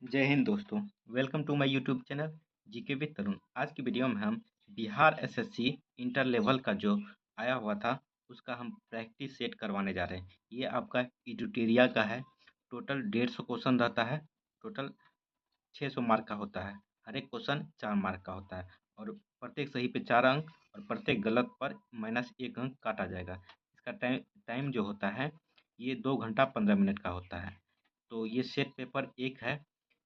जय हिंद दोस्तों। Welcome to my YouTube channel GK with Tarun. आज की वीडियो में हम बिहार एसएससी इंटर लेवल का जो आया हुआ था उसका हम प्रैक्टिस सेट करवाने जा रहे हैं। ये आपका एडिटोरिया का है। टोटल 150 क्वेश्चन रहता है। टोटल 600 मार्क का होता है। हर एक क्वेश्चन 4 मार्क का होता है और प्रत्येक सही पे 4 अंक और प्रत्येक गलत पर -1 अंक काटा जाएगा। इसका टाइम टाइम जो होता है ये 2 घंटा 15 मिनट का होता है। तो ये सेट पेपर 1 है।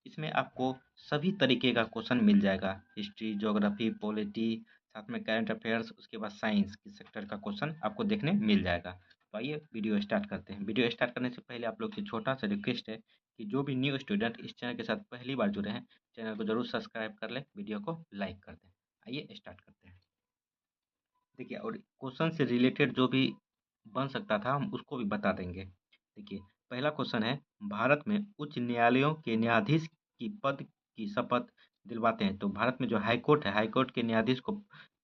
इसमें आपको सभी तरीके का क्वेश्चन मिल जाएगा। हिस्ट्री, ज्योग्राफी, पॉलिटी, साथ में करंट अफेयर्स, उसके बाद साइंस के सेक्टर का क्वेश्चन आपको देखने मिल जाएगा। तो आइए वीडियो स्टार्ट करते हैं। वीडियो स्टार्ट करने से पहले आप लोग से छोटा सा रिक्वेस्ट है कि जो भी न्यू स्टूडेंट इस चैनल के साथ पहली बार जुड़े हैं, चैनल को जरूर सब्सक्राइब कर लें, वीडियो को लाइक कर दें। आइए स्टार्ट करते हैं। देखिए, और क्वेश्चन से रिलेटेड जो भी बन सकता था हम उसको भी बता देंगे। देखिए, पहला क्वेश्चन है, भारत में उच्च न्यायालयों के न्यायाधीश की पद की शपथ दिलवाते हैं। तो भारत में जो हाई कोर्ट है, हाई कोर्ट के न्यायाधीश को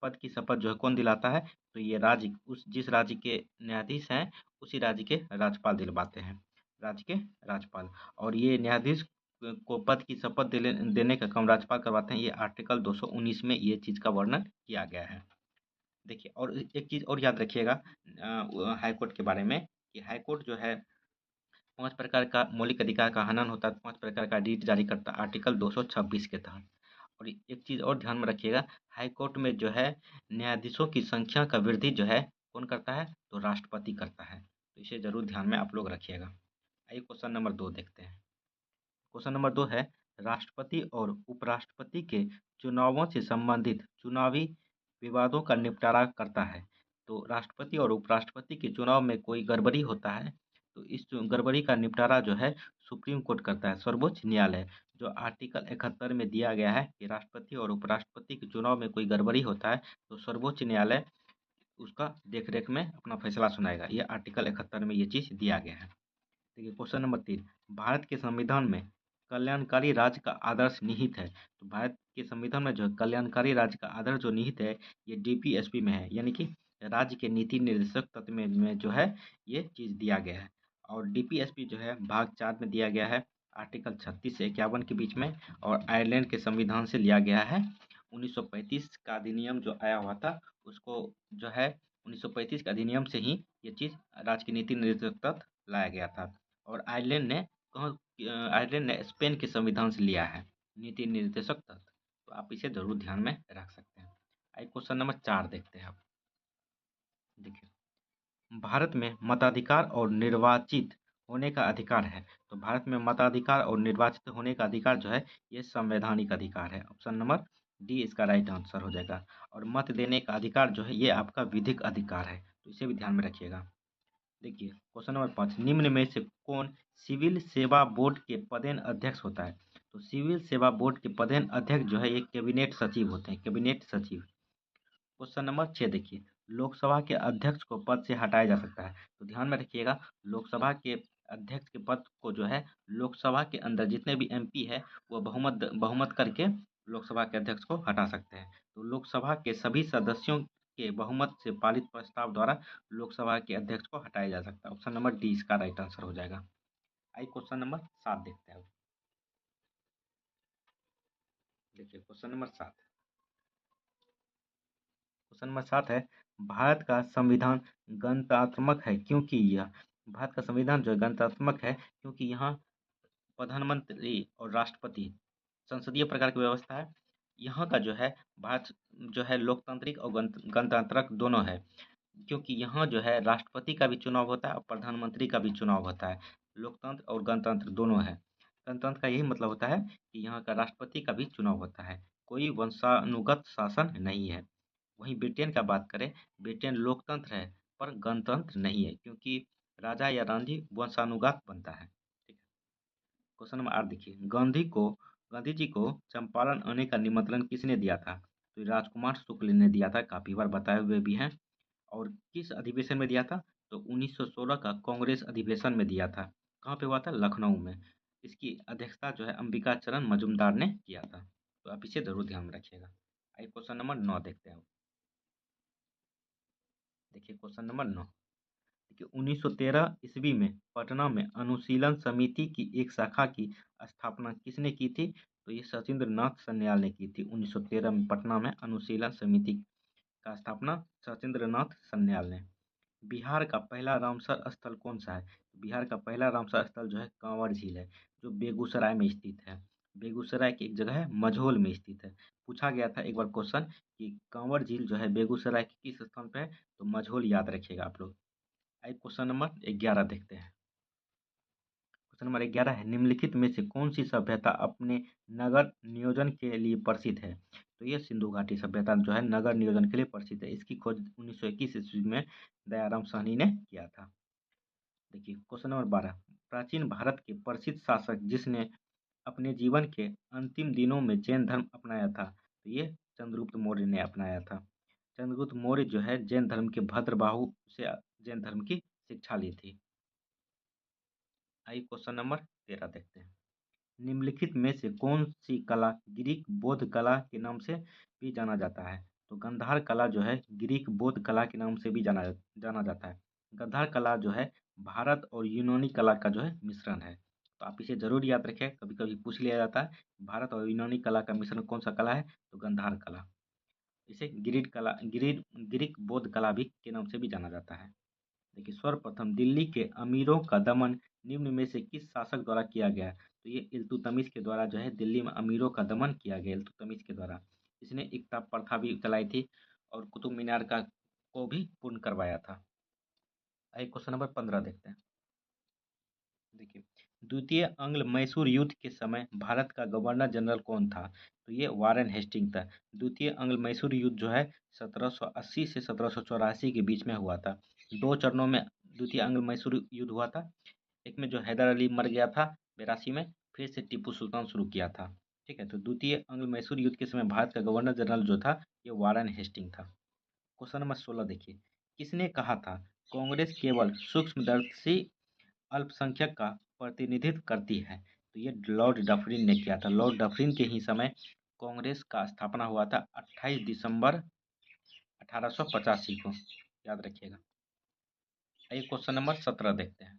पद की शपथ जो है कौन दिलाता है? तो ये राज्य, उस जिस राज्य के न्यायाधीश हैं उसी राज्य के राज्यपाल दिलवाते हैं। राज्य के राज्यपाल। और ये न्यायाधीश को पद की शपथ देने का काम राज्यपाल करवाते हैं। ये आर्टिकल 219 में ये चीज़ का वर्णन किया गया है। देखिए, और एक चीज़ और याद रखिएगा हाई कोर्ट के बारे में, कि हाई कोर्ट जो है 5 प्रकार का मौलिक अधिकार का हनन होता है, 5 प्रकार का रीट जारी करता है आर्टिकल 226 के तहत। और एक चीज़ और ध्यान में रखिएगा, हाई कोर्ट में जो है न्यायाधीशों की संख्या का वृद्धि जो है कौन करता है? तो राष्ट्रपति करता है। तो इसे ज़रूर ध्यान में आप लोग रखिएगा। आइए क्वेश्चन नंबर 2 देखते हैं। क्वेश्चन नंबर 2 है, राष्ट्रपति और उपराष्ट्रपति के चुनावों से संबंधित चुनावी विवादों का निपटारा करता है। तो राष्ट्रपति और उपराष्ट्रपति के चुनाव में कोई गड़बड़ी होता है तो इस गड़बड़ी का निपटारा जो है सुप्रीम कोर्ट करता है, सर्वोच्च न्यायालय। जो आर्टिकल 71 में दिया गया है कि राष्ट्रपति और उपराष्ट्रपति के चुनाव में कोई गड़बड़ी होता है तो सर्वोच्च न्यायालय उसका देखरेख में अपना फैसला सुनाएगा। ये आर्टिकल 71 में ये चीज़ दिया गया है। देखिए, क्वेश्चन नंबर 3, भारत के संविधान में कल्याणकारी राज्य का आदर्श निहित है। तो भारत के संविधान में जो है कल्याणकारी राज्य का आदर्श जो निहित है ये डीपीएसपी में है, यानी कि राज्य के नीति निर्देशक तत्व में जो है ये चीज़ दिया गया है। और डीपीएसपी जो है भाग 4 में दिया गया है आर्टिकल 36 से 51 के बीच में। और आयरलैंड के संविधान से लिया गया है। 1935 का अधिनियम जो आया हुआ था उसको जो है 1935 के अधिनियम से ही ये चीज़ राज्य की नीति निर्देशक तत्व लाया गया था। और आयरलैंड ने स्पेन के संविधान से लिया है नीति निर्देशक तत्व। तो आप इसे जरूर ध्यान में रख सकते हैं। आइए क्वेश्चन नंबर 4 देखते हैं। आप देखिए, भारत में मताधिकार और निर्वाचित होने का अधिकार है। तो भारत में मताधिकार और निर्वाचित होने का अधिकार जो है ये संवैधानिक अधिकार है। ऑप्शन नंबर डी इसका राइट आंसर हो जाएगा। और मत देने का अधिकार जो है ये आपका विधिक अधिकार है, तो इसे भी ध्यान में रखिएगा। देखिए, क्वेश्चन नंबर 5, निम्न में से कौन सिविल सेवा बोर्ड के पदेन अध्यक्ष होता है? तो सिविल सेवा बोर्ड के पदेन अध्यक्ष जो है ये कैबिनेट सचिव होते हैं, कैबिनेट सचिव। क्वेश्चन नंबर 6 देखिए, लोकसभा के अध्यक्ष को पद से हटाया जा सकता है। तो ध्यान में रखिएगा, लोकसभा के अध्यक्ष के पद को जो है लोकसभा के अंदर जितने भी एमपी है वो बहुमत बहुमत करके लोकसभा के अध्यक्ष को हटा सकते हैं। तो लोकसभा के सभी सदस्यों के बहुमत से पारित प्रस्ताव द्वारा लोकसभा के अध्यक्ष को हटाया जा सकता है। ऑप्शन नंबर डी इसका राइट आंसर हो जाएगा। आइए क्वेश्चन नंबर 7 देखते हैं। देखिए, क्वेश्चन नंबर 7 है, भारत का संविधान गणतंत्रात्मक है क्योंकि यह भारत का संविधान जो है गणतंत्रात्मक है क्योंकि यहाँ प्रधानमंत्री और राष्ट्रपति संसदीय प्रकार की व्यवस्था है। यहाँ का जो है भारत जो है लोकतांत्रिक और गणतांत्रिक दोनों है। क्योंकि यहाँ जो है राष्ट्रपति का भी चुनाव होता है और प्रधानमंत्री का भी चुनाव होता है। लोकतंत्र और गणतंत्र दोनों है। गणतंत्र का यही मतलब होता है कि यहाँ का राष्ट्रपति का भी चुनाव होता है, कोई वंशानुगत शासन नहीं है। वहीं ब्रिटेन का बात करें, ब्रिटेन लोकतंत्र है पर गणतंत्र नहीं है क्योंकि राजा या रानी वंशानुगत बनता है। ठीक है। क्वेश्चन नंबर 8 देखिए, गांधी जी को चंपारण आने का निमंत्रण किसने दिया था? तो राजकुमार शुक्ल ने दिया था, काफी बार बताए हुए भी हैं। और किस अधिवेशन में दिया था? तो 1916 का कांग्रेस अधिवेशन में दिया था। कहाँ पे हुआ था? लखनऊ में। इसकी अध्यक्षता जो है अंबिका चरण मजूमदार ने किया था। तो आप इसे जरूर ध्यान में रखिएगा। आइए क्वेश्चन नंबर 9 देखते हैं। देखिए, क्वेश्चन नंबर 9, देखिए 1913 ईस्वी में पटना में अनुशीलन समिति की एक शाखा की स्थापना किसने की थी? तो ये सचिंद्र नाथ सन्याल ने की थी। 1913 में पटना में अनुशीलन समिति का स्थापना सचिंद्र नाथ सन्याल ने। बिहार का पहला रामसर स्थल कौन सा है? बिहार का पहला रामसर स्थल जो है कांवर झील है, जो बेगूसराय में स्थित है। बेगूसराय की एक जगह है मझोल में स्थित है। पूछा गया था एक बार क्वेश्चन कि कांवर झील जो है बेगूसराय के किस स्थान पे है, तो मझोल याद रखिएगा आप लोग। आइए क्वेश्चन नंबर 11 देखते हैं। क्वेश्चन नंबर 11 है, निम्नलिखित में से कौन सी सभ्यता अपने नगर नियोजन के लिए प्रसिद्ध है? तो ये सिंधु घाटी सभ्यता जो है नगर नियोजन के लिए प्रसिद्ध है। इसकी खोज 1921 ईस्वी में दयाराम साहनी ने किया था। देखिए क्वेश्चन नंबर 12, प्राचीन भारत के प्रसिद्ध शासक जिसने अपने जीवन के अंतिम दिनों में जैन धर्म अपनाया था, तो ये चंद्रगुप्त मौर्य ने अपनाया था। चंद्रगुप्त मौर्य जो है जैन धर्म के भद्रबाहु से जैन धर्म की शिक्षा ली थी। आइए क्वेश्चन नंबर 13 देखते हैं। निम्नलिखित में से कौन सी कला ग्रीक बौद्ध कला के नाम से भी जाना जाता है? तो गंधार कला जो है ग्रीक बौद्ध कला के नाम से भी जाना जाता है। गंधार कला जो है भारत और यूनानी कला का जो है मिश्रण है। तो आप इसे जरूर याद रखें, कभी कभी पूछ लिया जाता है भारत और यूनानी कला का मिश्रण कौन सा कला है, तो गंधार कला। इसे ग्रीक बौद्ध कला भी के नाम से भी जाना जाता है। देखिए सर्वप्रथम दिल्ली के अमीरों का दमन निम्न में से किस शासक द्वारा किया गया? तो ये इल्तुतमिश के द्वारा जो है दिल्ली में अमीरों का दमन किया गया, इल्तुतमिश के द्वारा। इसने एकता प्रथा भी चलाई थी और कुतुब मीनार का को भी पूर्ण करवाया था। आइए क्वेश्चन नंबर 15 देखते हैं। देखिए द्वितीय आंग्ल मैसूर युद्ध के समय भारत का गवर्नर जनरल कौन था? तो ये वारेन हेस्टिंग था। द्वितीय आंग्ल मैसूर युद्ध जो है 1780 से 1784 के बीच में हुआ था। दो चरणों में द्वितीय आंग्ल मैसूर युद्ध हुआ था। एक में जो हैदर अली मर गया था 82 में, फिर से टीपू सुल्तान शुरू किया था। ठीक है, तो द्वितीय आंग्ल मैसूर युद्ध के समय भारत का गवर्नर जनरल जो था ये वारेन हेस्टिंग था। क्वेश्चन नंबर 16 देखिए, किसने कहा था कांग्रेस केवल सूक्ष्मदर्शी अल्पसंख्यक का प्रतिनिधित्व करती है? तो ये लॉर्ड डफरिन ने किया था। लॉर्ड डफरिन के ही समय कांग्रेस का स्थापना हुआ था 28 दिसंबर 1885 को, याद रखिएगा। आइए क्वेश्चन नंबर 17 देखते हैं।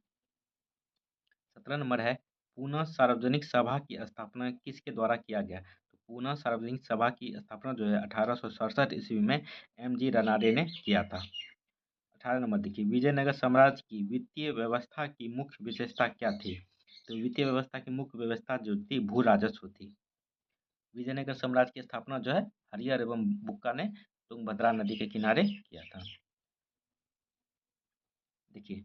17 नंबर है, पूना सार्वजनिक सभा की स्थापना किसके द्वारा किया गया? तो पूना सार्वजनिक सभा की स्थापना जो है 1867 ईस्वी में एम.जी. रनारे ने किया था। 18 नंबर देखिए, विजयनगर साम्राज्य की वित्तीय व्यवस्था की मुख्य विशेषता क्या थी? तो वित्तीय व्यवस्था की मुख्य व्यवस्था जो थी भू राजस्व थी। विजयनगर साम्राज्य की स्थापना जो है हरिहर एवं बुक्का ने तुंगभद्रा नदी के किनारे किया था। देखिए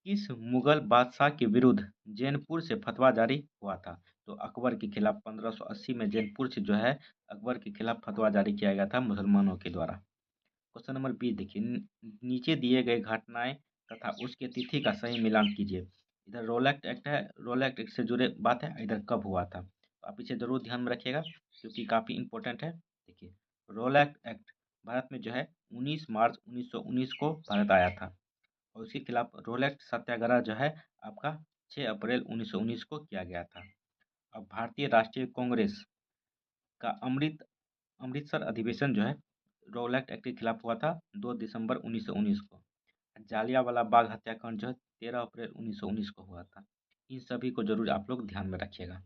किस मुगल बादशाह के विरुद्ध जैनपुर से फतवा जारी हुआ था? तो अकबर के खिलाफ 1580 में जैनपुर से जो है अकबर के खिलाफ फतवा जारी किया गया था मुसलमानों के द्वारा। क्वेश्चन नंबर 20 देखिए, नीचे दिए गए घटनाएं तथा उसके तिथि का सही मिलान कीजिए। इधर रोलैक्ट एक्ट है, रोलैक्ट एक्ट से जुड़े बात है, इधर कब हुआ था, तो आप इसे जरूर ध्यान में रखिएगा क्योंकि काफ़ी इंपॉर्टेंट है। देखिए रोलैक्ट एक्ट भारत में जो है 19 मार्च 1919 को भारत आया था और उसके खिलाफ रोलैक्ट सत्याग्रह जो है आपका 6 अप्रैल 1919 को किया गया था। अब भारतीय राष्ट्रीय कांग्रेस का अमृतसर अधिवेशन जो है रोलैक्ट एक्ट के खिलाफ हुआ था 2 दिसंबर 1919 को। जालियांवाला बाग हत्याकांड जो है 13 अप्रैल 1919 को हुआ था। इन सभी को जरूर आप लोग ध्यान में रखिएगा।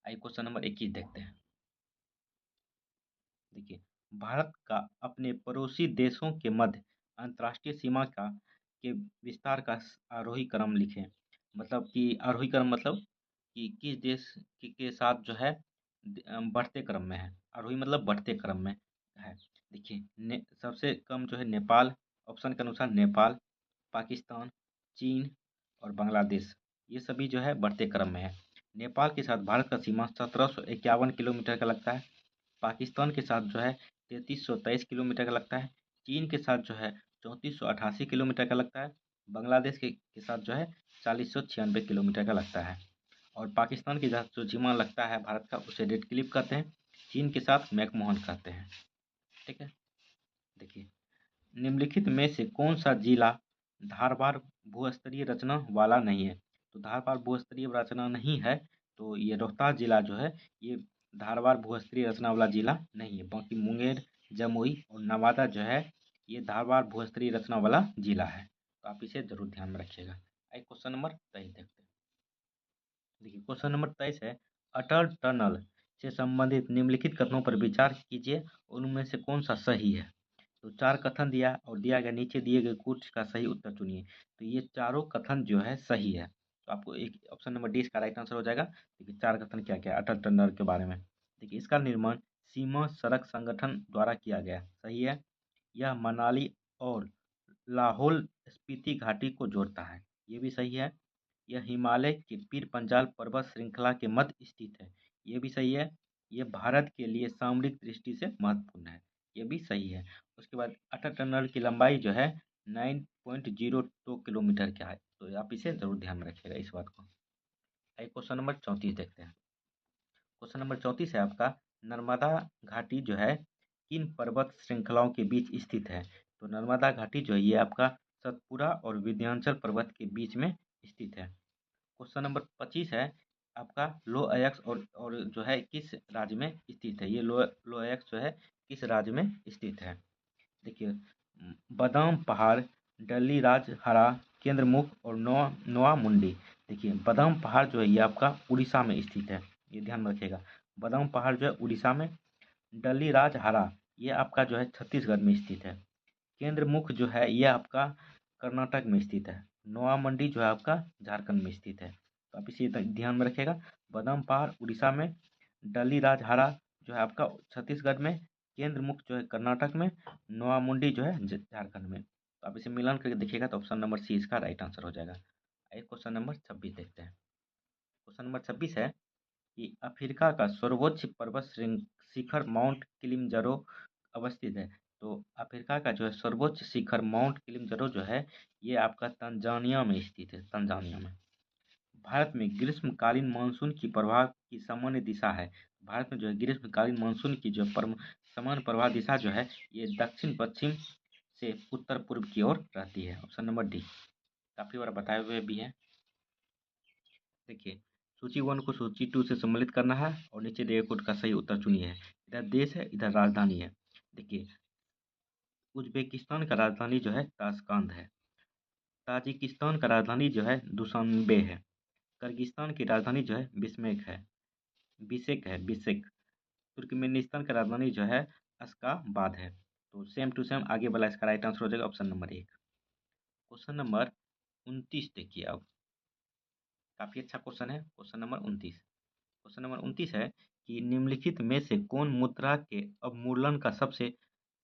आइए क्वेश्चन नंबर 21 देखते हैं। देखिए भारत का अपने पड़ोसी देशों के मध्य अंतर्राष्ट्रीय सीमा का के विस्तार का आरोही क्रम लिखें। मतलब कि आरोही क्रम मतलब कि किस देश के साथ जो है बढ़ते क्रम में है। आरोही मतलब बढ़ते क्रम में है। देखिए सबसे कम जो है नेपाल, ऑप्शन के अनुसार नेपाल, पाकिस्तान, चीन और बांग्लादेश, ये सभी जो है बढ़ते क्रम में है। नेपाल के साथ भारत का सीमा 1751 किलोमीटर का लगता है। पाकिस्तान के साथ जो है 3323 किलोमीटर का लगता है। चीन के साथ जो है 3488 किलोमीटर का लगता है। बांग्लादेश के साथ जो है 4096 किलोमीटर का लगता है। और पाकिस्तान के साथ जो सीमा लगता है भारत का उसे रेड क्लिफ कहते हैं। चीन के साथ मैकमोहन कहते हैं। ठीक है, देखिए निम्नलिखित में से कौन सा जिला धारवाड़ भूस्तरीय रचना वाला नहीं है? तो धारवाड़ भूस्तरीय रचना नहीं है, तो ये रोहतास जिला जो है ये धारवाड़ भूस्तरीय रचना वाला जिला नहीं है। बाकी मुंगेर, जमुई और नवादा जो है ये धारवाड़ भूस्तरीय रचना वाला जिला है, तो आप इसे जरूर ध्यान में रखिएगा। आइए क्वेश्चन नंबर 23 देखते हैं। देखिए क्वेश्चन नंबर 23 है, अटल टनल से संबंधित निम्नलिखित कथनों पर विचार कीजिए, उनमें से कौन सा सही है। तो 4 कथन दिया और दिया गया नीचे दिए गए कुछ का सही उत्तर चुनिए। तो ये चारों कथन जो है सही है, तो आपको एक ऑप्शन नंबर डी इसका राइट आंसर हो जाएगा। देखिए 4 कथन क्या क्या है अटल टनल के बारे में। देखिए इसका निर्माण सीमा सड़क संगठन द्वारा किया गया, सही है। यह मनाली और लाहौल स्पीति घाटी को जोड़ता है, ये भी सही है। यह हिमालय के पीर पंजाल पर्वत श्रृंखला के मध्य स्थित है, ये भी सही है। ये भारत के लिए सामरिक दृष्टि से महत्वपूर्ण है, ये भी सही है। उसके बाद अटल टनल की लंबाई जो है 9.02 किलोमीटर का है, तो आप इसे जरूर ध्यान में रखिएगा इस बात को। आइए क्वेश्चन नंबर 34 देखते हैं। क्वेश्चन नंबर 34 है आपका, नर्मदा घाटी जो है किन पर्वत श्रृंखलाओं के बीच स्थित है। तो नर्मदा घाटी जो है ये आपका सतपुरा और विंध्याचल पर्वत के बीच में स्थित है। क्वेश्चन नंबर 25 है आपका, लो अयक्स और जो है किस राज्य में स्थित है। ये लो अयक्स जो है किस राज्य में स्थित है। देखिए बादाम पहाड़, डल्ली राजहरा, केंद्रमुख और नोआ मुंडी। देखिए बादाम पहाड़ जो है ये आपका उड़ीसा में स्थित है, ये ध्यान में रखिएगा। बादाम पहाड़ जो है उड़ीसा में। डल्ली राजहरा ये आपका जो है छत्तीसगढ़ में स्थित है। केंद्रमुख जो है ये आपका कर्नाटक में स्थित है। नोआ मंडी जो है आपका झारखंड में स्थित है, तो आप इसे ध्यान में रखिएगा। बादाम पहाड़ उड़ीसा में, डली राजहारा जो है आपका छत्तीसगढ़ में, केंद्रमुख जो है कर्नाटक में, नोआ मुंडी जो है झारखंड में। तो आप इसे मिलान करके देखिएगा तो ऑप्शन नंबर सी इसका राइट आंसर हो जाएगा। एक क्वेश्चन नंबर 26 देखते हैं। क्वेश्चन नंबर 26 है कि अफ्रीका का सर्वोच्च पर्वत शिखर माउंट किलिमंजारो अवस्थित है। तो अफ्रीका का जो है सर्वोच्च शिखर माउंट किलिमंजारो जो है ये आपका तंजानिया में स्थित है, तंजानिया में। भारत में ग्रीष्मकालीन मानसून की प्रवाह की सामान्य दिशा है। भारत में जो है ग्रीष्मकालीन मानसून की जो सामान्य प्रवाह दिशा जो है ये दक्षिण पश्चिम से उत्तर पूर्व की ओर रहती है। ऑप्शन नंबर डी काफी बार बताए हुए भी है। देखिए सूची 1 को सूची 2 से सम्मिलित करना है और नीचे दिए कोड का सही उत्तर चुनिए है। इधर देश है, इधर राजधानी है। देखिए उज्बेकिस्तान का राजधानी जो है ताशकंद है। ताजिकिस्तान का राजधानी जो है दुशानबे है। किर्गिस्तान की राजधानी जो है बिशेक। तुर्कमेनिस्तान का राजधानी जो है अशगाबाद है। तो सेम टू सेम आगे वाला इसका राइट आंसर हो जाएगा ऑप्शन नंबर 1। क्वेश्चन नंबर 29 देखिए अब, काफी अच्छा क्वेश्चन है। क्वेश्चन नंबर 29, क्वेश्चन नंबर 29 है कि निम्नलिखित में से कौन मुद्रा के अवमूल्यन का सबसे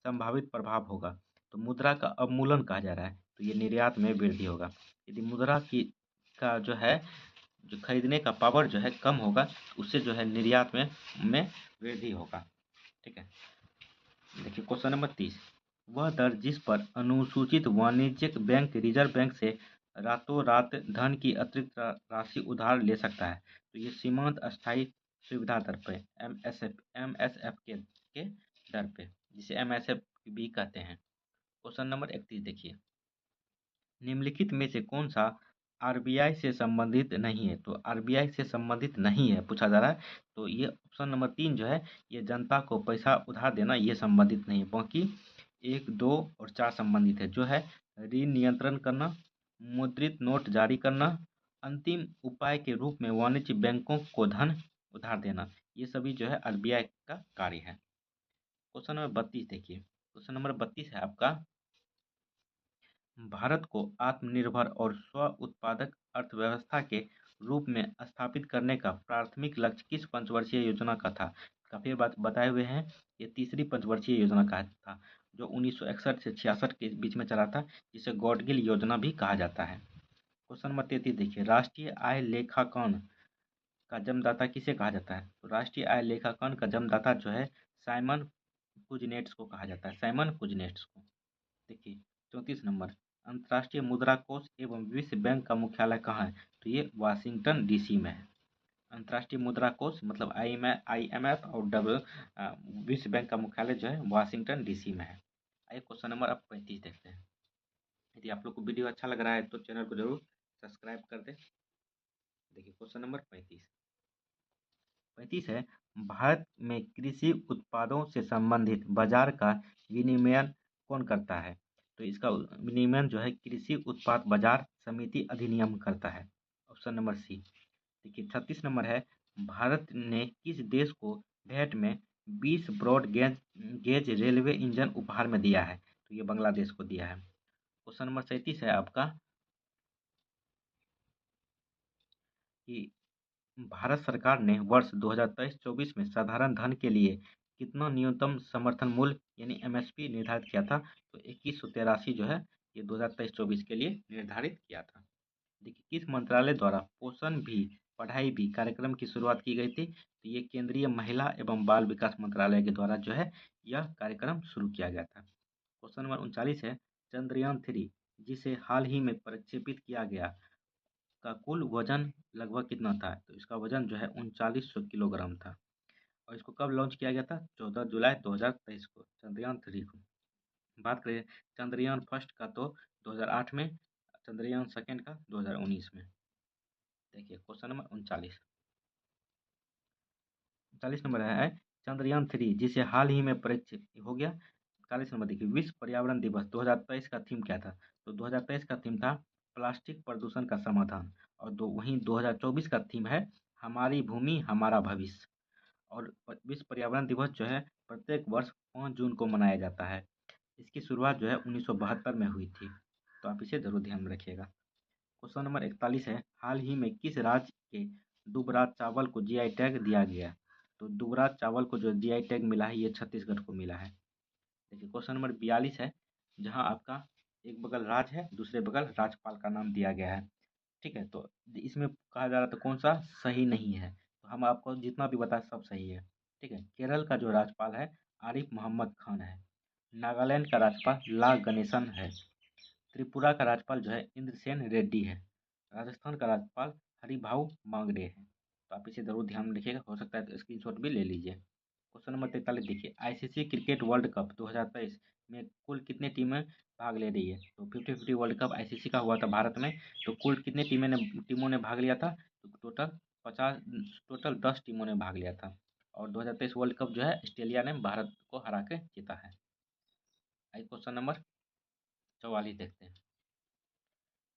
संभावित प्रभाव होगा। तो मुद्रा का अवमूल्यन कहा जा रहा है, तो ये निर्यात में वृद्धि होगा। यदि मुद्रा की का जो है जो खरीदने का पावर जो है कम होगा, तो उससे जो है निर्यात में वृद्धि होगा। ठीक है। देखिए क्वेश्चन नंबर 30, वह दर जिस पर अनुसूचित वाणिज्यिक बैंक रिजर्व बैंक से रातों रात धन की अतिरिक्त राशि उधार ले सकता है। तो ये सीमांत अस्थायी सुविधा दर पे एमएसएफ के दर पे, जिसे एमएसएफ भी कहते हैं। क्वेश्चन नंबर 31 देखिए, निम्नलिखित में से कौन सा आरबीआई से संबंधित नहीं है। तो आरबीआई से संबंधित नहीं है पूछा जा रहा है, तो ये ऑप्शन नंबर 3 जो है ये जनता को पैसा उधार देना ये संबंधित नहीं है। बाकी 1, 2 और 4 संबंधित है, जो है ऋण नियंत्रण करना, मुद्रित नोट जारी करना, अंतिम उपाय के रूप में वाणिज्य बैंकों को धन उधार देना, ये सभी जो है आरबीआई का कार्य है। क्वेश्चन नंबर 32 देखिए, क्वेश्चन नंबर 32 है आपका, भारत को आत्मनिर्भर और स्व-उत्पादक अर्थव्यवस्था के रूप में स्थापित करने का प्राथमिक लक्ष्य किस पंचवर्षीय योजना का था। काफी बात बताए हुए हैं, ये तीसरी पंचवर्षीय योजना का था जो 1961 से 66 के बीच में चला था, जिसे गॉडगिल योजना भी कहा जाता है। क्वेश्चन नंबर 33 देखिए, राष्ट्रीय आय लेखांकन का जन्मदाता किसे कहा जाता है। तो राष्ट्रीय आय लेखांकन का जन्मदाता जो है साइमन कुजनेट्स को कहा जाता है, साइमन कुजनेट्स को। देखिए 34 नंबर, अंतर्राष्ट्रीय मुद्रा कोष एवं विश्व बैंक का मुख्यालय कहाँ है। तो ये वाशिंगटन डीसी में है। अंतर्राष्ट्रीय मुद्रा कोष मतलब आईएमएफ और विश्व बैंक का मुख्यालय जो है वाशिंगटन डीसी में है। आइए क्वेश्चन नंबर अब 35 देखते हैं। यदि आप लोग को वीडियो अच्छा लग रहा है तो चैनल को जरूर सब्सक्राइब कर दें। देखिए क्वेश्चन नंबर 35 है, भारत में कृषि उत्पादों से संबंधित बाजार का विनियमन कौन करता है? तो इसका विनियमन जो है कृषि उत्पाद बाजार समिति अधिनियम करता है। Option number C. देखिए 36 नंबर है, भारत ने किस देश को भेंट में 20 broad gauge gauge railway engine उपहार में दिया है? तो ये बांग्लादेश को दिया है। क्वेश्चन नंबर 37 है आपका कि भारत सरकार ने वर्ष 2023-24 में साधारण धन के लिए कितना न्यूनतम समर्थन मूल्य यानी एमएसपी निर्धारित किया था? तो 2183 जो है ये 2023-24 के लिए निर्धारित किया था। देखिए किस मंत्रालय द्वारा पोषण भी पढ़ाई भी कार्यक्रम की शुरुआत की गई थी? तो ये केंद्रीय महिला एवं बाल विकास मंत्रालय के द्वारा जो है यह कार्यक्रम शुरू किया गया था। क्वेश्चन नंबर 39 है, चंद्रयान 3 जिसे हाल ही में प्रक्षेपित किया गया का कुल वजन लगभग कितना था? तो इसका वजन जो है 3900 किलोग्राम था। और इसको कब लॉन्च किया गया था? 14 जुलाई 2023 को चंद्रयान 3 को। बात करें चंद्रयान 1 का तो 2008 में, चंद्रयान 2 का 2019 में। देखिए क्वेश्चन नंबर 39। 40 नंबर है, चंद्रयान 3 जिसे हाल ही में परीक्षित हो गया। 40 नंबर देखिए, विश्व पर्यावरण दिवस 2023 का थीम क्या था? तो 2023 का थीम था प्लास्टिक प्रदूषण का समाधान। और वहीं 2024 का थीम है हमारी भूमि हमारा भविष्य। और विश्व पर्यावरण दिवस जो है प्रत्येक वर्ष 5 जून को मनाया जाता है। इसकी शुरुआत जो है 1972 में हुई थी। तो आप इसे जरूर ध्यान में रखिएगा। क्वेश्चन नंबर 41 है, हाल ही में किस राज्य के दुबराज चावल को जीआई टैग दिया गया? तो दुबराज चावल को जो जीआई टैग मिला है ये छत्तीसगढ़ को मिला है। देखिए क्वेश्चन नंबर 42 है, जहां आपका एक बगल राज्य है दूसरे बगल राज्यपाल का नाम दिया गया है। ठीक है, तो इसमें कहा जा रहा था कौन सा सही नहीं है? तो हम आपको जितना भी बताएं सब सही है। ठीक है, केरल का जो राज्यपाल है आरिफ मोहम्मद खान है। नागालैंड का राज्यपाल ला गणेशन है। त्रिपुरा का राज्यपाल जो है इंद्रसेन रेड्डी है। राजस्थान का राज्यपाल हरिभाऊ मांगड़े है। तो आप इसे जरूर ध्यान में रखिएगा, हो सकता है तो स्क्रीनशॉट भी ले लीजिए। क्वेश्चन नंबर 43 देखिए, आईसीसी क्रिकेट वर्ल्ड कप 2023 में कुल कितने टीमें भाग ले रही है? तो 50-50 वर्ल्ड कप आईसीसी का हुआ था भारत में। तो कुल कितने टीमों ने भाग लिया था? तो टोटल 10 टीमों ने भाग लिया था। और 2023 वर्ल्ड कप जो है ऑस्ट्रेलिया ने भारत को हरा के जीता है। आइए क्वेश्चन नंबर 44 देखते हैं।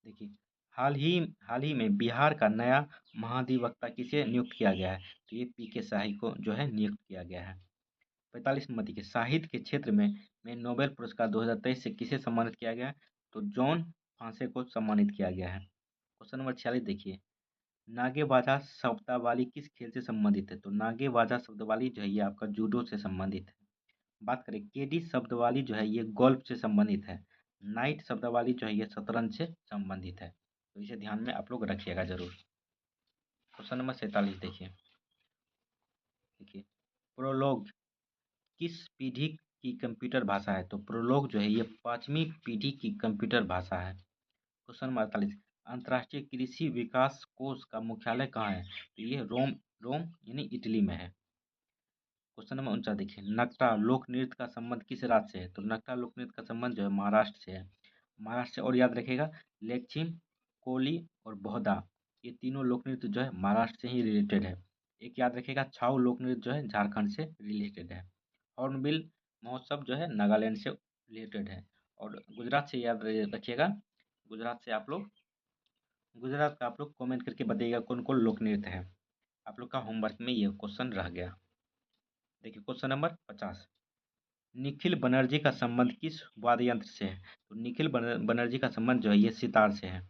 देखिए, हाल ही में बिहार का नया महाधिवक्ता किसे नियुक्त किया गया है? तो ये पीके शाही को जो है नियुक्त किया गया है। 45 नंबर देखिए, साहित्य के क्षेत्र में नोबेल पुरस्कार 2023 से किसे सम्मानित किया गया है? तो जॉन फांसे को सम्मानित किया गया है। क्वेश्चन नंबर 46 देखिए, नागेबाजा शब्दावली किस खेल से संबंधित है? तो नागेबाजा शब्दावली जो है ये आपका जूडो से संबंधित है। बात करें केडी शब्दावली जो है ये गोल्फ से संबंधित है। नाइट शब्दावली जो है ये शतरंज से संबंधित है। तो इसे ध्यान में आप लोग रखिएगा जरूर। क्वेश्चन नंबर 47 देखिए, प्रोलोग किस पीढ़ी की कंप्यूटर भाषा है? तो प्रोलोग जो है ये 5वीं पीढ़ी की कंप्यूटर भाषा है। क्वेश्चन नंबर 48, अंतर्राष्ट्रीय कृषि विकास कोष का मुख्यालय कहाँ है? तो ये रोम रोम यानी इटली में है। क्वेश्चन नंबर 49 देखिए, नकटा लोक नृत्य का संबंध किस राज्य से है? तो नकटा लोक नृत्य का संबंध जो है महाराष्ट्र से है। महाराष्ट्र से, और याद रखिएगा लेक्चिम, कोली और बोहदा ये तीनों लोक नृत्य जो है महाराष्ट्र से ही रिलेटेड है। एक याद रखिएगा छाऊ लोक नृत्य जो है झारखंड से रिलेटेड है। हॉर्नबिल महोत्सव जो है नागालैंड से रिलेटेड है। और गुजरात से याद रखिएगा, गुजरात से आप लोग गुजरात का आप लोग कमेंट करके बताइएगा कौन कौन लोक नृत्य है। आप लोग का होमवर्क में ये क्वेश्चन रह गया। देखिए क्वेश्चन नंबर 50, निखिल बनर्जी का संबंध किस वाद्य यंत्र से है? तो निखिल बनर्जी का संबंध जो है ये सितार से है।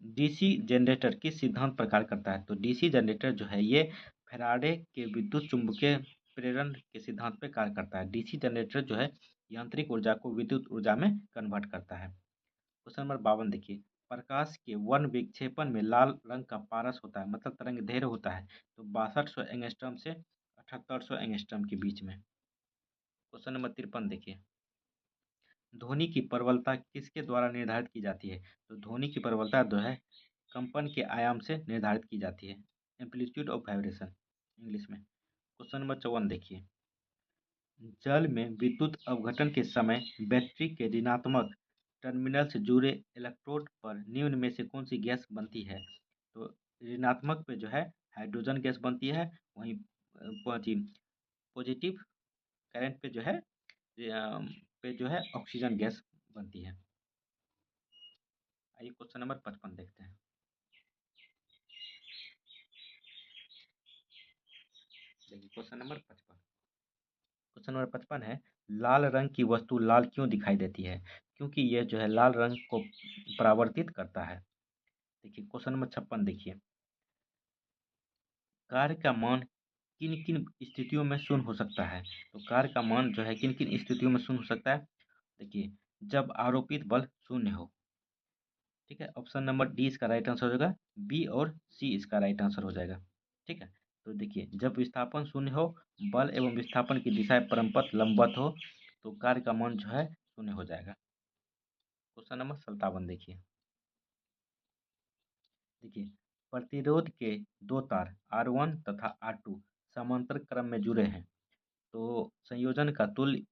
डीसी जनरेटर किस सिद्धांत पर कार्य करता है? तो डीसी जनरेटर जो है ये फैराडे के विद्युत चुंबकीय प्रेरण के सिद्धांत पर कार्य करता है। डीसी जनरेटर जो है यांत्रिक ऊर्जा को विद्युत ऊर्जा में कन्वर्ट करता है। क्वेश्चन नंबर 52 देखिए, प्रकाश के वर्ण विक्षेपण में लाल रंग का पारस होता है, मतलब तरंग दैर्घ्य होता है तो 6200 एंगस्ट्रॉम से 7800 एंगस्ट्रॉम के बीच में। क्वेश्चन नंबर 53 देखिए, ध्वनि की प्रबलता किसके द्वारा निर्धारित की जाती है? तो ध्वनि की प्रबलता जो है कंपन के आयाम से निर्धारित की जाती है, एम्पलीट्यूड ऑफ वाइब्रेशन इंग्लिश में। क्वेश्चन नंबर 54 देखिए, जल में विद्युत अपघटन के समय बैटरी के ऋणात्मक टर्मिनल से जुड़े इलेक्ट्रोड पर निम्न में से कौन सी गैस बनती है? तो ऋणात्मक पे जो है हाइड्रोजन गैस बनती है। वहीं पॉजिटिव करंट पे जो है पे जो है ऑक्सीजन गैस बनती है। आइए क्वेश्चन नंबर 55 देखते हैं। देखिए क्वेश्चन नंबर 55। क्वेश्चन नंबर 55 है, लाल रंग की वस्तु लाल क्यों दिखाई देती है? क्योंकि यह जो है लाल रंग को परावर्तित करता है। देखिए क्वेश्चन नंबर 56 देखिए, कार्य का मान किन किन स्थितियों में शून्य हो सकता है? तो कार्य का मान जो है किन किन स्थितियों में शून्य हो सकता है? देखिए, जब आरोपित बल शून्य हो। ठीक है, ऑप्शन नंबर डी इसका राइट आंसर हो जाएगा, बी और सी इसका राइट आंसर हो जाएगा। ठीक है, तो देखिए जब विस्थापन शून्य हो, बल एवं विस्थापन की दिशाएं परस्पर लंबवत हो, तो कार्य का मान जो है शून्य हो जाएगा। क्वेश्चन नंबर 57 देखिए। देखिए, प्रतिरोध के दो तार R1 तथा R2 समांतर क्रम में जुड़े हैं, तो संयोजन का तुल्य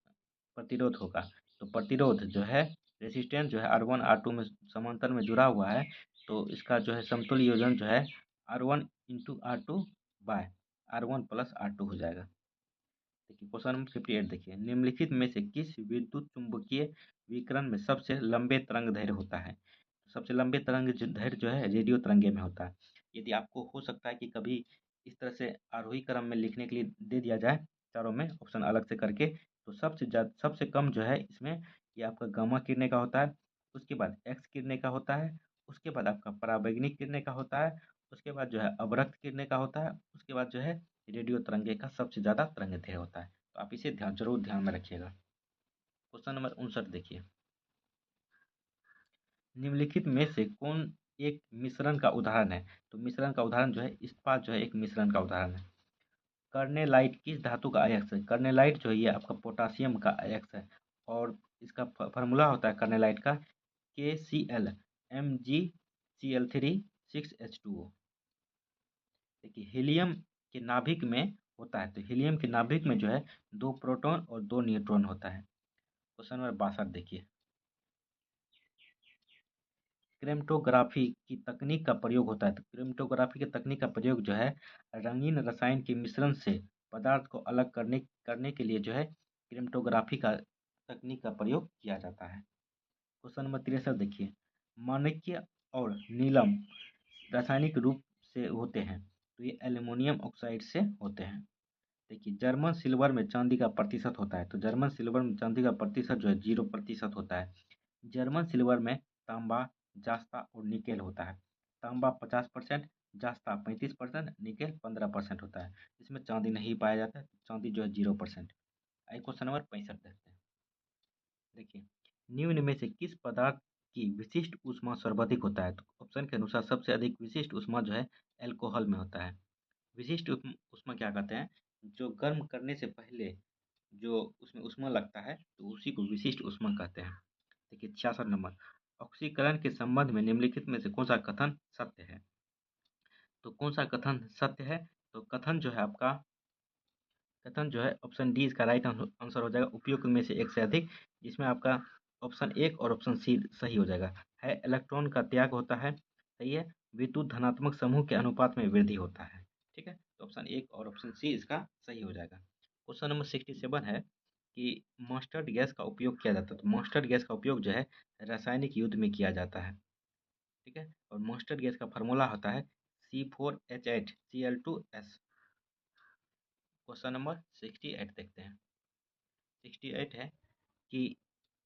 प्रतिरोध होगा। तो प्रतिरोध जो है, रेसिस्टेंस जो है R1 R2 में समांतर में जुड़ा हुआ है, तो इसका जो है समतुल्य योजन जो है R1 into R2 bye R1 plus R2 हो जाएगा। देखिए क्वेश्चन नंबर 58 देखिए, निम्नलिखित में से किस विद्युत चुंबकीय विकिरण में सबसे लंबे तरंग दैर्घ्य होता है? सबसे लंबे तरंग दैर्घ्य जो है रेडियो तरंगे में होता है। यदि आपको हो सकता है कि कभी इस तरह से आरोही क्रम में लिखने के लिए दे दिया जाए, चारों में ऑप्शन अलग से करके, तो सबसे कम जो है इसमें ये आपका गामा किरणें का होता है, उसके बाद एक्स किरणें का होता है, उसके बाद आपका पराबैंगनी किरणें का होता है, उसके बाद जो है अवरक्त किरणें का होता है, उसके बाद जो है रेडियो तरंगे का सबसे ज़्यादा तरंग दैर्घ्य होता है। तो आप इसे जरूर ध्यान में रखिएगा। क्वेश्चन नंबर 59 देखिए, निम्नलिखित में से कौन एक मिश्रण का उदाहरण है? तो मिश्रण का उदाहरण जो है इस्पात जो है एक मिश्रण का उदाहरण है। कर्नेलाइट किस धातु का अयस्क है? कर्नेलाइट जो है ये आपका पोटासियम का अयस्क है, और इसका फार्मूला होता है कर्नेलाइट का KCl MgCl3 6H2O। देखिए हीलियम के नाभिक में होता है, तो हीलियम के नाभिक में जो है 2 प्रोटॉन और 2 न्यूट्रॉन होता है। क्वेश्चन नंबर 62 देखिए, क्रोमेटोग्राफी की तकनीक का प्रयोग होता है, तो क्रोमेटोग्राफी की तकनीक का प्रयोग जो है रंगीन रसायन के मिश्रण से पदार्थ को अलग करने के लिए जो है क्रोमेटोग्राफी का तकनीक का प्रयोग किया जाता है। क्वेश्चन नंबर 63 देखिए, माणिक्य और नीलम रासायनिक रूप से होते हैं, तो ये एल्युमिनियम ऑक्साइड से होते हैं। देखिए जर्मन सिल्वर में चांदी का प्रतिशत होता है, तो जर्मन सिल्वर में चांदी का प्रतिशत जो है 0% होता है। जर्मन सिल्वर में तांबा, जास्ता और निकेल होता है। तांबा 50%, जास्ता 35%, निकेल 15% होता है। इसमें चांदी नहीं पाया जाता है, चांदी जो है 0%। आइए क्वेश्चन नंबर 65 देखते हैं। देखिए, निम्न में से किस पदार्थ की विशिष्ट ऊष्मा सर्वाधिक होता है? तो ऑप्शन के अनुसार सबसे अधिक विशिष्ट ऊष्मा जो है एल्कोहल में होता है। विशिष्ट ऊष्मा क्या कहते हैं? जो गर्म करने से पहले जो उसमें ऊष्मा लगता है, तो उसी को विशिष्ट ऊष्मा कहते हैं। देखिए 66 नंबर, ऑक्सीकरण के संबंध में निम्नलिखित में से कौन सा कथन सत्य है? तो कौन सा कथन सत्य है? तो कथन जो है ऑप्शन डी इसका राइट आंसर हो जाएगा, उपयुक्त में से एक से अधिक, जिसमें आपका ऑप्शन एक और ऑप्शन सी सही हो जाएगा। है इलेक्ट्रॉन का त्याग होता है, सही है। विद्युत धनात्मक समूह के अनुपात में वृद्धि होता है। ठीक है, तो ऑप्शन एक और ऑप्शन सी इसका सही हो जाएगा। क्वेश्चन नंबर 67 है कि मस्टर्ड गैस का उपयोग किया जाता है, तो मस्टर्ड गैस का उपयोग जो है रासायनिक युद्ध में किया जाता है। ठीक है, और मस्टर्ड गैस का फार्मूला होता है C4H8Cl2S। क्वेश्चन नंबर 68 देखते हैं। 68 है कि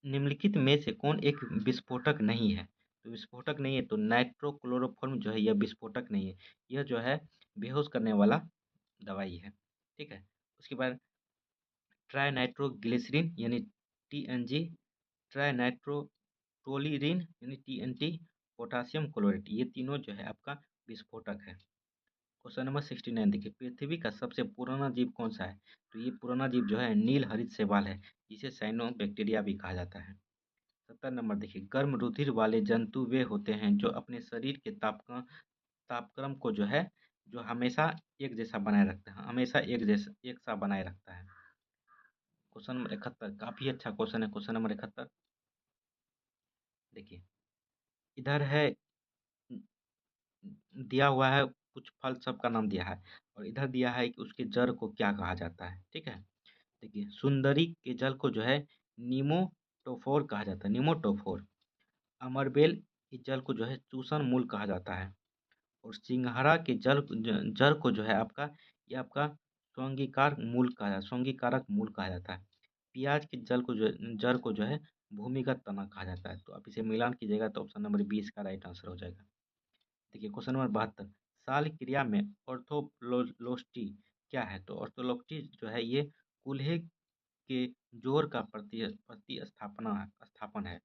निम्नलिखित में से कौन एक विस्फोटक नहीं है? तो विस्फोटक नहीं है, तो नाइट्रोक्लोरोफॉर्म जो है यह विस्फोटक नहीं है, यह जो है बेहोश करने वाला दवाई है। ठीक है, उसके बाद ट्राई नाइट्रोग्लिसरीन यानी TNG, ट्राई नाइट्रोटोलिन यानी TNT, पोटासियम क्लोराइड, ये तीनों जो है आपका विस्फोटक है। क्वेश्चन नंबर 69 देखिए, पृथ्वी का सबसे पुराना जीव कौन सा है? तो ये पुराना जीव जो है नील हरित शैवाल है, जिसे साइनो बैक्टीरिया भी कहा जाता है। 70 नंबर देखिए, गर्म रुधिर वाले जंतु वे होते हैं जो अपने शरीर के तापक्रम को जो है जो हमेशा एक जैसा बनाए रखता है, हमेशा एक सा बनाए रखता है। क्वेश्चन नंबर 71 काफी अच्छा क्वेश्चन है। क्वेश्चन नंबर 71 देखिए, इधर है दिया हुआ है, कुछ फल सबका नाम दिया है, और इधर दिया है कि उसके जड़ को क्या कहा जाता है। ठीक है, देखिए सुंदरी के जल को जो है नीमोटोफोर कहा जाता है, नीमोटोफोर। अमरबेल के जल को जो है चूषण मूल कहा जाता है। और सिंघाड़ा के जड़ को जो है आपका, ये आपका स्वंगीकारक मूल कहा जाता है। प्याज के जड़ को जो है भूमिगत तना कहा जाता है। तो आप इसे मिलान कीजिएगा तो ऑप्शन नंबर 20 का राइट आंसर हो जाएगा। देखिए क्वेश्चन नंबर 72, साल क्रिया में ऑर्थोप्लोस्टी क्या है? तो ऑर्थोप्लोस्टी जो है ये कूल्हे के जोड़ का स्थापन है।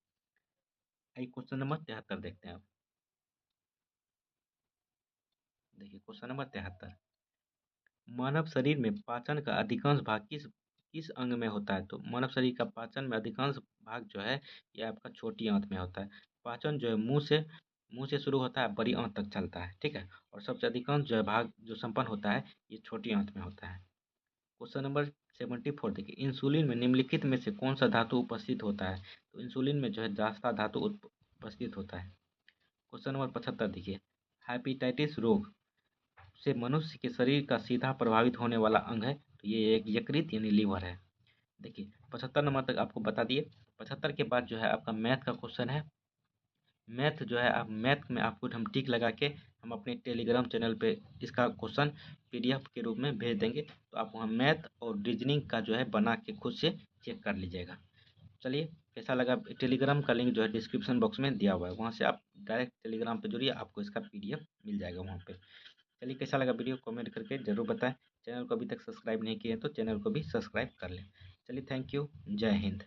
आइए क्वेश्चन नंबर 73 देखते हैं आप। देखिए क्वेश्चन नंबर 73, मानव शरीर में पाचन का अधिकांश भाग किस किस अंग में होता है? तो मानव शरीर का पाचन में अधिकांश भाग जो है ये आपका छोटी आंत में होता है। पाचन जो है मुंह से शुरू होता है, बड़ी आंत तक चलता है, ठीक है। और सबसे अधिकांश जो है भाग जो संपन्न होता है ये छोटी आंत में होता है। क्वेश्चन नंबर 74 देखिए, इंसुलिन में निम्नलिखित में से कौन सा धातु उपस्थित होता है? तो इंसुलिन में जो है जास्ता धातु उपस्थित होता है। क्वेश्चन नंबर 75 देखिए, हेपेटाइटिस रोग से मनुष्य के शरीर का सीधा प्रभावित होने वाला अंग है, तो ये एक यकृत यानी लीवर है। देखिए 75 नंबर तक आपको बता दिए। 75 के बाद जो है आपका मैथ का क्वेश्चन है। मैथ जो है आप मैथ में आपको हम टिक लगा के हम अपने टेलीग्राम चैनल पे इसका क्वेश्चन पीडीएफ के रूप में भेज देंगे, तो आप वहाँ मैथ और रीजनिंग का जो है बना के खुद से चेक कर लीजिएगा। चलिए कैसा लगा? टेलीग्राम का लिंक जो है डिस्क्रिप्शन बॉक्स में दिया हुआ है, वहाँ से आप डायरेक्ट टेलीग्राम पे जुड़िए, आपको इसका पीडीएफ मिल जाएगा वहाँ पे। चलिए कैसा लगा वीडियो कमेंट करके ज़रूर बताएं। चैनल को अभी तक सब्सक्राइब नहीं किए हैं तो चैनल को भी सब्सक्राइब कर लें। चलिए थैंक यू, जय हिंद।